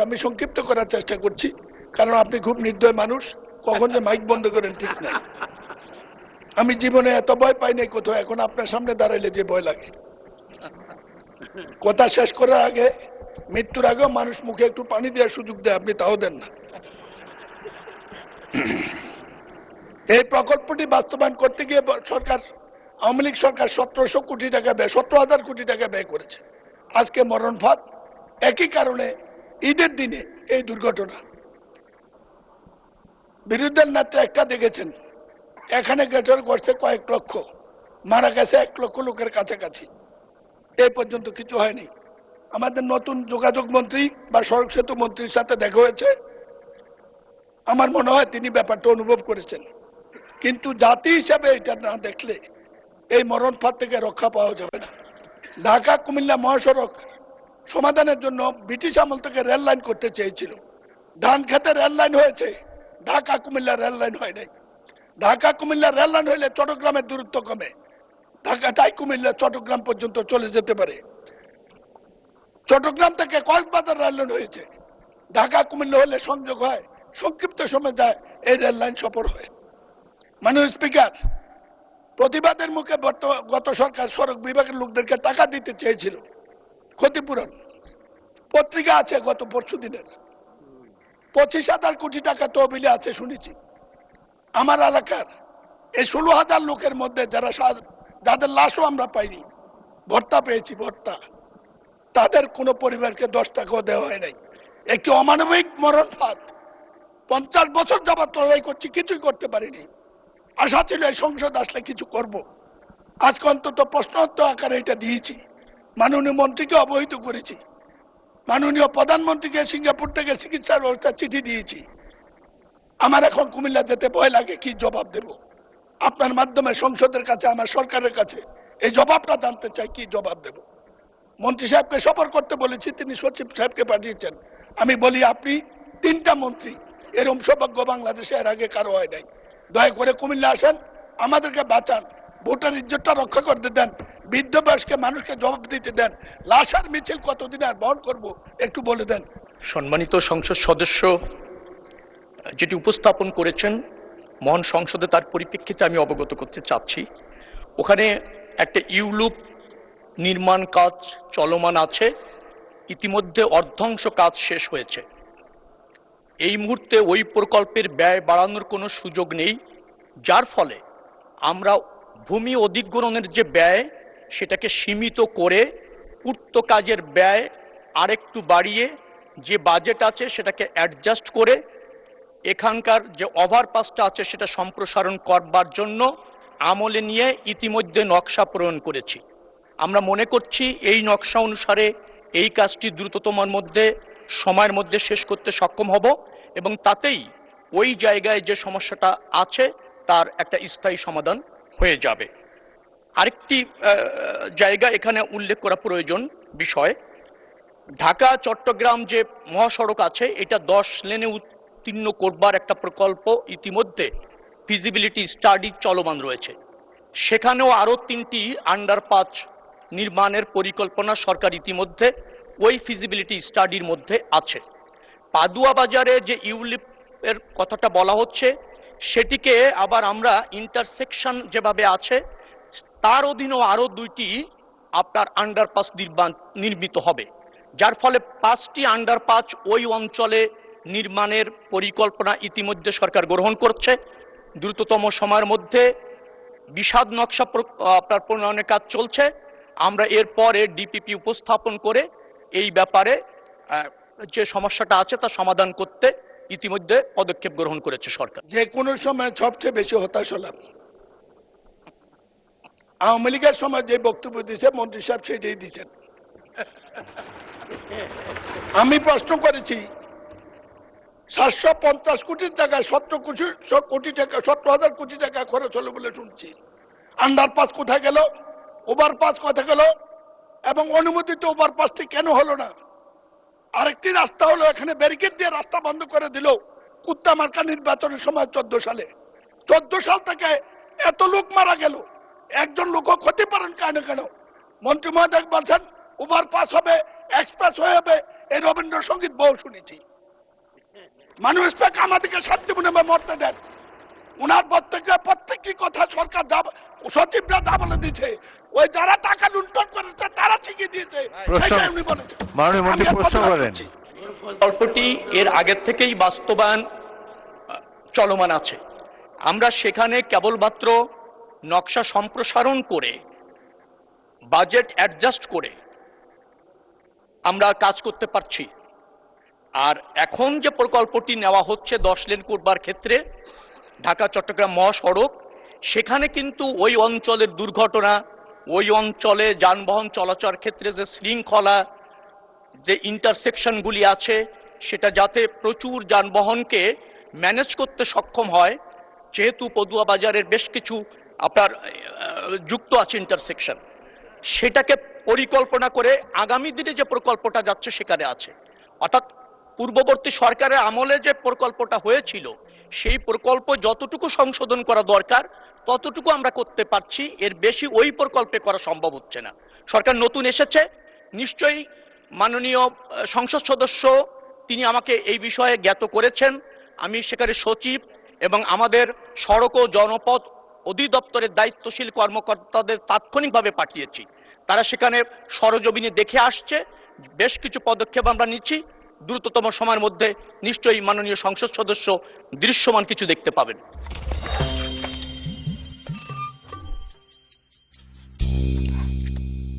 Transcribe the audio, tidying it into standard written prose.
আমি সংক্ষিপ্ত করার চেষ্টা করছি, কারণ আপনি খুব নির্দয় মানুষ, কখন যে মাইক বন্ধ করেন ঠিক নাই। আমি জীবনে এত ভয় পাই নাই কোথাও, এখন আপনার সামনে দাঁড়াইলে যে ভয় লাগে। কথা শেষ করার আগে, মৃত্যুর আগেও মানুষ মুখে একটু পানি দেওয়ার সুযোগ দেয়, আপনি তাও দেন না। এই প্রকল্পটি বাস্তবায়ন করতে গিয়ে সরকার, আওয়ামী লীগ সরকার 1700 কোটি টাকা ব্যয়, 17,000 কোটি টাকা ব্যয় করেছে। আজকে মরণ ফাঁদ, একই কারণে ঈদের দিনে এই দুর্ঘটনা। বিরোধী নেতা একটা দেখেছেন, এখানে গ্রেটার করছে কয়েক লক্ষ, মারা গেছে 1 লক্ষ লোকের কাছাকাছি। এই পর্যন্ত কিছু হয়নি। আমাদের নতুন যোগাযোগ মন্ত্রী বা সড়ক সেতু মন্ত্রীর সাথে দেখা হয়েছে, আমার মনে হয় তিনি ব্যাপারটা অনুভব করেছেন, কিন্তু জাতি হিসাবে এটা না দেখলে এই মরণ ফাঁদ থেকে রক্ষা পাওয়া যাবে না। ঢাকা কুমিল্লা মহাসড়ক সমাধানের জন্য ব্রিটিশ আমল থেকে রেল লাইন করতে চেয়েছিল। ধান খেতে রেল লাইন হয়েছে, ঢাকা কুমিল্লা রেল লাইন হয় নাই। ঢাকা কুমিল্লা রেল লাইন হইলে চট্টগ্রামের দূরত্ব কমে, ঢাকাটাই কুমিল্লা চট্টগ্রাম পর্যন্ত চলে যেতে পারে। চট্টগ্রাম থেকে কক্সবাজার রেল লাইন হয়েছে, ঢাকা কুমিল্লা হলে সংযোগ হয়, সংক্ষিপ্ত সময় যায়, এই রেল লাইন সফর হয়। মাননীয় স্পিকার, প্রতিবাদের মুখে গত সরকার সড়ক বিভাগের লোকদেরকে টাকা দিতে চেয়েছিল, ক্ষতিপূরণ। পত্রিকা আছে গত পরশু দিনের, 25,000 কোটি টাকা তহবিলে আছে শুনেছি। আমার এলাকার এই 16,000 লোকের মধ্যে যাদের লাশও আমরা পাইনি, ভর্তা পেয়েছি, ভর্তা, তাদের কোনো পরিবারকে 10 টাকাও দেওয়া হয় নাই। একটি অমানবিক মরণ ফাঁদ। 50 বছর যাবত লড়াই করছি, কিছুই করতে পারিনি। আশা ছিল এই সংসদ আসলে কিছু করব। আজকে অন্তত প্রশ্নোত্তর আকারে এটা দিয়েছি, মাননীয় মন্ত্রীকে অবহিত করেছি, মাননীয় প্রধানমন্ত্রীকে সিঙ্গাপুর থেকে চিকিৎসার ব্যবস্থা চিঠি দিয়েছি। আমার এখন কুমিল্লা যেতে ভয় লাগে, কি জবাব দেব? আপনার মাধ্যমে সংসদের কাছে, আমার সরকারের কাছে এই জবাবটা জানতে চাই, কি জবাব দেব? মন্ত্রী সাহেবকে সফর করতে বলেছি, তিনি সচিব সাহেবকে পাঠিয়েছেন। আমি বলি, আপনি 3টা মন্ত্রী, এরকম সৌভাগ্য বাংলাদেশে এর আগে কারো হয় নাই। দয়া করে কুমিল্লা আসেন, আমাদেরকে বাঁচান, ভোটার ইজ্জতটা রক্ষা করতে দেন, বৃদ্ধ বয়স্কে মানুষকে জবাব দিতে দেন। লাশার মিছিল কতদিন আর বহন করবো একটু বলে দেন। সম্মানিত সংসদ সদস্য যেটি উপস্থাপন করেছেন মহান সংসদে, তার পরিপ্রেক্ষিতে আমি অবগত করতে চাচ্ছি। ওখানে একটা ইউলুপ নির্মাণ কাজ চলমান আছে, ইতিমধ্যে অর্ধাংশ কাজ শেষ হয়েছে। এই মুহূর্তে ওই প্রকল্পের ব্যয় বাড়ানোর কোনো সুযোগ নেই, যার ফলে আমরা ভূমি অধিগ্রহণের যে ব্যয় সেটাকে সীমিত করে পূর্ত কাজের ব্যয় আরেকটু বাড়িয়ে যে বাজেট আছে সেটাকে অ্যাডজাস্ট করে এখানকার যে ওভারপাসটা আছে সেটা সম্প্রসারণ করবার জন্য আমলে নিয়ে ইতিমধ্যে নকশা প্রণয়ন করেছি। আমরা মনে করছি এই নকশা অনুসারে এই কাজটি দ্রুততম সময়ের মধ্যে শেষ করতে সক্ষম হব, এবং তাতেই ওই জায়গায় যে সমস্যাটা আছে তার একটা স্থায়ী সমাধান হয়ে যাবে। আরেকটি জায়গা এখানে উল্লেখ করা প্রয়োজন বিষয়, ঢাকা চট্টগ্রাম যে মহাসড়ক আছে এটা 10 লেনে উত্তীর্ণ করবার একটা প্রকল্প ইতিমধ্যে ফিজিবিলিটি স্টাডি চলমান রয়েছে। সেখানেও আরও 3টি আন্ডারপাস নির্মাণের পরিকল্পনা সরকার ইতিমধ্যে ওই ফিজিবিলিটি স্টাডির মধ্যে আছে। পাদুয়া বাজারে যে ইউলিপের কথাটা বলা হচ্ছে সেটিকে আবার আমরা ইন্টারসেকশন যেভাবে আছে তার অধীনেও আরও 2টি আপনার আন্ডারপাস নির্মিত হবে, যার ফলে 5টি আন্ডারপাস ওই অঞ্চলে নির্মাণের পরিকল্পনা ইতিমধ্যে সরকার গ্রহণ করছে। দ্রুততম সময়ের মধ্যে বিশদ নকশা আপনার প্রণয়নের কাজ চলছে। আমরা এরপরে ডিপিপি উপস্থাপন করে এই ব্যাপারে যে সমস্যাটা আছে তা সমাধান করতে ইতিমধ্যে পদক্ষেপ গ্রহণ করেছে সরকার। যে কোনো সময় সবচেয়ে বেশি হতাশ হলাম, আওয়ামী লীগের সময় যে বক্তব্য দিয়েছে মন্ত্রী সাহেব সেটাই দিচ্ছেন। আমি প্রশ্ন করেছি, 750 কোটির জায়গায় 17 কোটি টাকা, 17,000 কোটি টাকা খরচ হলো বলে শুনছি। আন্ডারপাস কোথায় গেল, ওভারপাস কোথায় গেল, এবং অনুমোদিত ওভারপাসটি কেন হলো না? আরেকটি রাস্তা হলো, এখানে ব্যারিকেড দিয়ে রাস্তা বন্ধ করে দিল কুত্তা মার্কা নির্বাচনের সময় 14 সালে। 14 সাল থেকে এত লোক মারা গেল, একজন লোকও ক্ষতি পারেন কেন? মন্ত্রী মহোদয় বলছেন ওভারপাস হবে, এক্সপ্রেস হয়ে হবে, এই রবীন্দ্রসঙ্গীত বহু শুনেছি। মানুষ পাক আমাদেরকে শান্তিপূর্ণ মরতে দেন। উনার প্রত্যেকটি কথা সরকার যা সচিবরা যা বলে দিয়েছে, ওই যারা টাকা লুণ্ঠন করেছে তারা শিখিয়ে দিয়েছে, সেটাই উনি বলেছেন। মাননীয় মন্ত্রী আমি এর প্রশ্ন প্রতিবাদ করেন। করছি। প্রকল্পটি এর আগের থেকেই বাস্তবায়ন চলমান আছে। আমরা সেখানে কেবলমাত্র নকশা সম্প্রসারণ করে বাজেট অ্যাডজাস্ট করে আমরা কাজ করতে পারছি। আর এখন যে প্রকল্পটি নেওয়া হচ্ছে 10 লেন করবার ক্ষেত্রে ঢাকা চট্টগ্রাম মহাসড়ক, সেখানে কিন্তু ওই অঞ্চলের দুর্ঘটনা, ওই অঞ্চলে যানবাহন চলাচলের ক্ষেত্রে যে শৃঙ্খলা, যে ইন্টারসেকশনগুলি আছে, সেটা যাতে প্রচুর যানবাহনকে ম্যানেজ করতে সক্ষম হয়, যেহেতু পদুয়া বাজারের বেশ কিছু আপনার যুক্ত আছে ইন্টারসেকশন, সেটাকে পরিকল্পনা করে আগামী দিনে যে প্রকল্পটা যাচ্ছে সেখানে আছে। অর্থাৎ পূর্ববর্তী সরকারের আমলে যে প্রকল্পটা হয়েছিল সেই প্রকল্প যতটুকু সংশোধন করা দরকার ততটুকু আমরা করতে পারছি, এর বেশি ওই প্রকল্পে করা সম্ভব হচ্ছে না। সরকার নতুন এসেছে, নিশ্চয়ই মাননীয় সংসদ সদস্য তিনি আমাকে এই বিষয়ে জ্ঞাত করেছেন। আমি সেখানে সচিব এবং আমাদের সড়ক ও জনপথ অধিদপ্তরের দায়িত্বশীল কর্মকর্তাদের তাৎক্ষণিকভাবে পাঠিয়েছি। তারা সেখানে সরজমিনে দেখে আসছে, বেশ কিছু পদক্ষেপ আমরা নিচ্ছি। দ্রুততম সময়ের মধ্যে নিশ্চয়ই মাননীয় সংসদ সদস্য দৃশ্যমান কিছু দেখতে পাবেন।